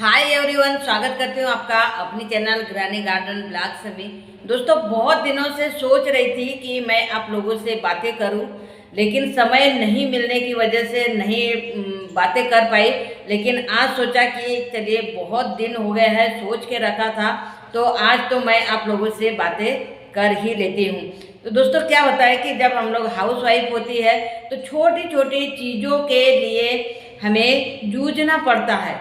Hi everyone, स्वागत करती हूँ आपका अपनी चैनल ग्रैनी गार्डन ब्लॉग्स में। दोस्तों, बहुत दिनों से सोच रही थी कि मैं आप लोगों से बातें करूं, लेकिन समय नहीं मिलने की वजह से नहीं बातें कर पाई। लेकिन आज सोचा कि चलिए, बहुत दिन हो गए हैं, सोच के रखा था, तो आज तो मैं आप लोगों से बातें कर ही लेती हूँ। तो दोस्तों, क्या होता है कि जब हम लोग हाउस वाइफ होती है तो छोटी छोटी चीज़ों के लिए हमें जूझना पड़ता है,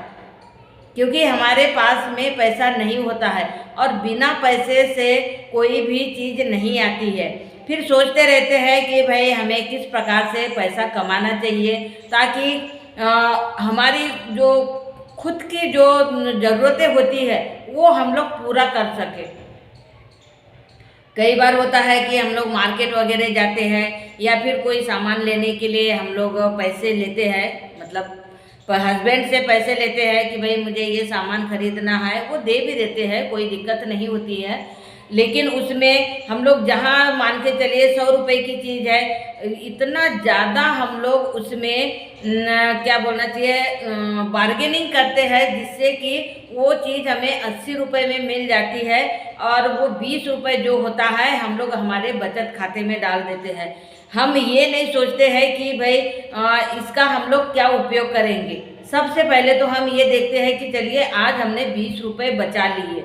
क्योंकि हमारे पास में पैसा नहीं होता है और बिना पैसे से कोई भी चीज़ नहीं आती है। फिर सोचते रहते हैं कि भाई हमें किस प्रकार से पैसा कमाना चाहिए ताकि हमारी जो खुद की जो ज़रूरतें होती है वो हम लोग पूरा कर सके। कई बार होता है कि हम लोग मार्केट वगैरह जाते हैं या फिर कोई सामान लेने के लिए हम लोग पैसे लेते हैं, मतलब पर हस्बैंड से पैसे लेते हैं कि भाई मुझे ये सामान खरीदना है, वो दे भी देते हैं, कोई दिक्कत नहीं होती है। लेकिन उसमें हम लोग जहाँ मान के चलिए 100 रुपए की चीज़ है, इतना ज़्यादा हम लोग उसमें क्या बोलना चाहिए, बार्गेनिंग करते हैं, जिससे कि वो चीज़ हमें 80 रुपए में मिल जाती है और वो 20 रुपए जो होता है हम लोग हमारे बचत खाते में डाल देते हैं। हम ये नहीं सोचते हैं कि भाई इसका हम लोग क्या उपयोग करेंगे। सबसे पहले तो हम ये देखते हैं कि चलिए आज हमने 20 रुपए बचा लिए।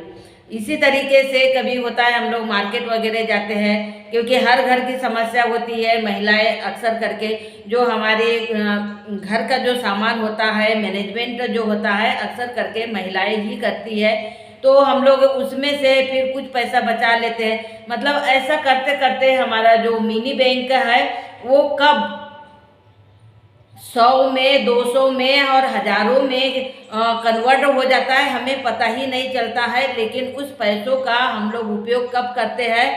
इसी तरीके से कभी होता है हम लोग मार्केट वगैरह जाते हैं, क्योंकि हर घर की समस्या होती है। महिलाएं अक्सर करके जो हमारे घर का जो सामान होता है, मैनेजमेंट जो होता है, अक्सर करके महिलाएं ही करती है। तो हम लोग उसमें से फिर कुछ पैसा बचा लेते हैं। मतलब ऐसा करते करते हमारा जो मिनी बैंक है वो कब 100 में, 200 में और हजारों में कन्वर्ट हो जाता है, हमें पता ही नहीं चलता है। लेकिन उस पैसों का हम लोग उपयोग कब करते हैं,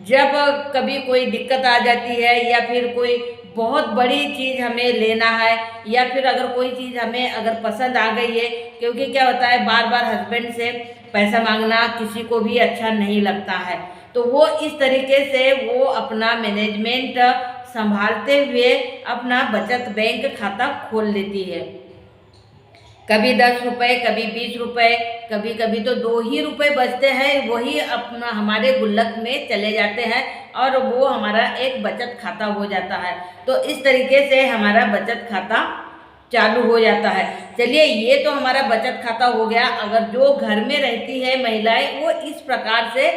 जब कभी कोई दिक्कत आ जाती है या फिर कोई बहुत बड़ी चीज़ हमें लेना है, या फिर अगर कोई चीज़ हमें अगर पसंद आ गई है। क्योंकि क्या होता है, बार बार हस्बैंड से पैसा मांगना किसी को भी अच्छा नहीं लगता है। तो वो इस तरीके से वो अपना मैनेजमेंट संभालते हुए अपना बचत बैंक खाता खोल लेती है। कभी 10 रुपए, कभी 20 रुपए, कभी कभी तो 2 ही रुपए बचते हैं, वही अपना हमारे गुल्लक में चले जाते हैं और वो हमारा एक बचत खाता हो जाता है। तो इस तरीके से हमारा बचत खाता चालू हो जाता है। चलिए, ये तो हमारा बचत खाता हो गया। अगर जो घर में रहती है महिलाएं, वो इस प्रकार से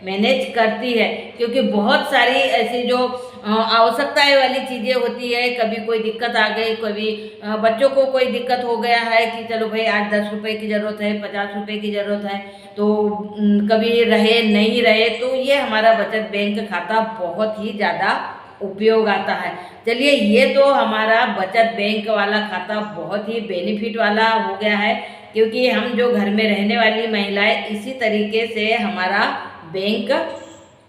मैनेज करती है, क्योंकि बहुत सारी ऐसी जो आवश्यकताएं वाली चीज़ें होती है। कभी कोई दिक्कत आ गई, कभी बच्चों को कोई दिक्कत हो गया है कि चलो भाई आज 10 रुपए की ज़रूरत है, 50 रुपए की ज़रूरत है, तो कभी रहे नहीं रहे, तो ये हमारा बचत बैंक खाता बहुत ही ज़्यादा उपयोग आता है। चलिए, ये तो हमारा बचत बैंक वाला खाता बहुत ही बेनिफिट वाला हो गया है, क्योंकि हम जो घर में रहने वाली महिलाएं इसी तरीके से हमारा बैंक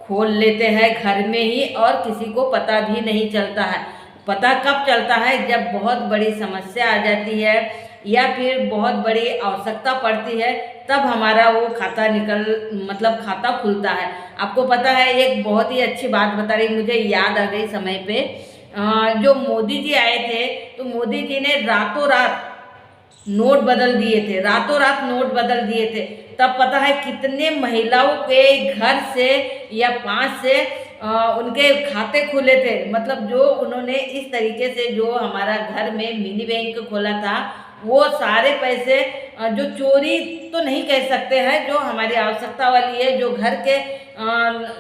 खोल लेते हैं घर में ही, और किसी को पता भी नहीं चलता है। पता कब चलता है, जब बहुत बड़ी समस्या आ जाती है या फिर बहुत बड़ी आवश्यकता पड़ती है, तब हमारा वो खाता खाता खुलता है। आपको पता है, एक बहुत ही अच्छी बात बता रही, मुझे याद आ गई समय पे, जो मोदी जी आए थे, तो मोदी जी ने रातों रात नोट बदल दिए थे, रातों रात नोट बदल दिए थे। तब पता है कितने महिलाओं के घर से या 5 से उनके खाते खुले थे। मतलब जो उन्होंने इस तरीके से जो हमारा घर में मिनी बैंक खोला था, वो सारे पैसे जो चोरी तो नहीं कह सकते हैं, जो हमारी आवश्यकता वाली है, जो घर के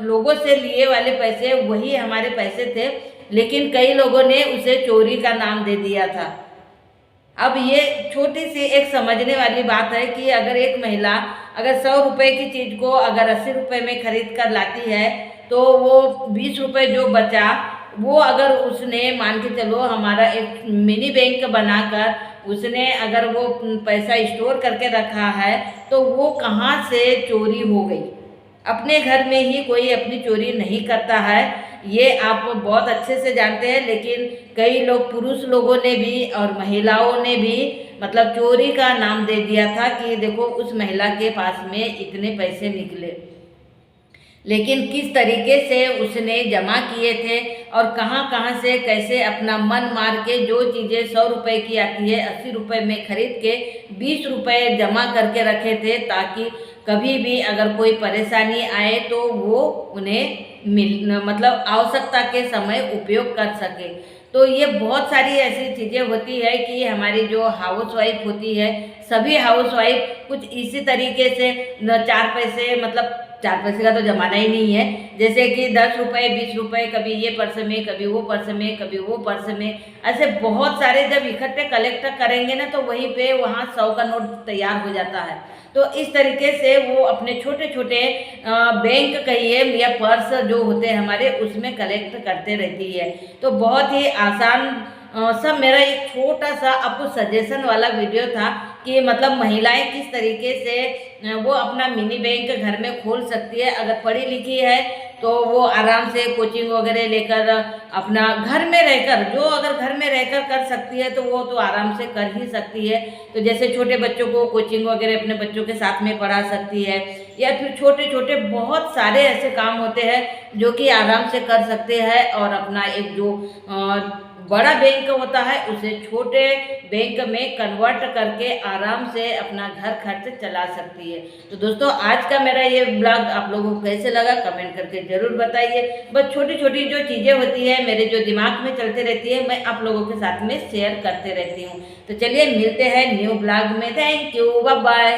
लोगों से लिए वाले पैसे, वही हमारे पैसे थे। लेकिन कई लोगों ने उसे चोरी का नाम दे दिया था। अब ये छोटी सी एक समझने वाली बात है कि अगर एक महिला अगर 100 रुपए की चीज़ को अगर 80 रुपए में खरीद कर लाती है, तो वो 20 रुपए जो बचा, वो अगर उसने मान के चलो हमारा एक मिनी बैंक बनाकर उसने अगर वो पैसा स्टोर करके रखा है, तो वो कहाँ से चोरी हो गई। अपने घर में ही कोई अपनी चोरी नहीं करता है, ये आप बहुत अच्छे से जानते हैं। लेकिन कई लोग, पुरुष लोगों ने भी और महिलाओं ने भी मतलब चोरी का नाम दे दिया था कि देखो उस महिला के पास में इतने पैसे निकले। लेकिन किस तरीके से उसने जमा किए थे और कहाँ कहाँ से कैसे अपना मन मार के जो चीज़ें 100 रुपए की आती है 80 रुपए में खरीद के 20 रुपए जमा करके रखे थे, ताकि कभी भी अगर कोई परेशानी आए तो वो उन्हें मतलब आवश्यकता के समय उपयोग कर सके। तो ये बहुत सारी ऐसी चीज़ें होती है कि हमारी जो हाउस वाइफ होती है, सभी हाउस वाइफ कुछ इसी तरीके से न 4 पैसे, मतलब 4 पैसे का तो ज़माना ही नहीं है, जैसे कि 10 रुपए 20 रुपए, कभी ये पर्स में, कभी वो पर्स में, कभी वो पर्स में, ऐसे बहुत सारे जब इकट्ठे कलेक्ट करेंगे ना तो वहीं पे वहाँ 100 का नोट तैयार हो जाता है। तो इस तरीके से वो अपने छोटे छोटे बैंक कहिए या पर्स जो होते हैं हमारे, उसमें कलेक्ट करते रहती है। तो बहुत ही आसान सब मेरा एक छोटा सा आपको सजेशन वाला वीडियो था कि मतलब महिलाएं किस तरीके से वो अपना मिनी बैंक घर में खोल सकती है। अगर पढ़ी लिखी है तो वो आराम से कोचिंग वगैरह लेकर अपना घर में रहकर, जो अगर घर में रहकर कर सकती है तो वो तो आराम से कर ही सकती है। तो जैसे छोटे बच्चों को कोचिंग वगैरह अपने बच्चों के साथ में पढ़ा सकती है, या फिर छोटे छोटे बहुत सारे ऐसे काम होते हैं जो कि आराम से कर सकते हैं, और अपना एक जो बड़ा बैंक होता है उसे छोटे बैंक में कन्वर्ट करके आराम से अपना घर खर्च चला सकती है। तो दोस्तों, आज का मेरा ये ब्लॉग आप लोगों को कैसे लगा कमेंट करके ज़रूर बताइए। बस छोटी छोटी जो चीज़ें होती है मेरे जो दिमाग में चलती रहती है, मैं आप लोगों के साथ में शेयर करते रहती हूँ। तो चलिए मिलते हैं न्यू ब्लॉग में। Thank you, bye bye.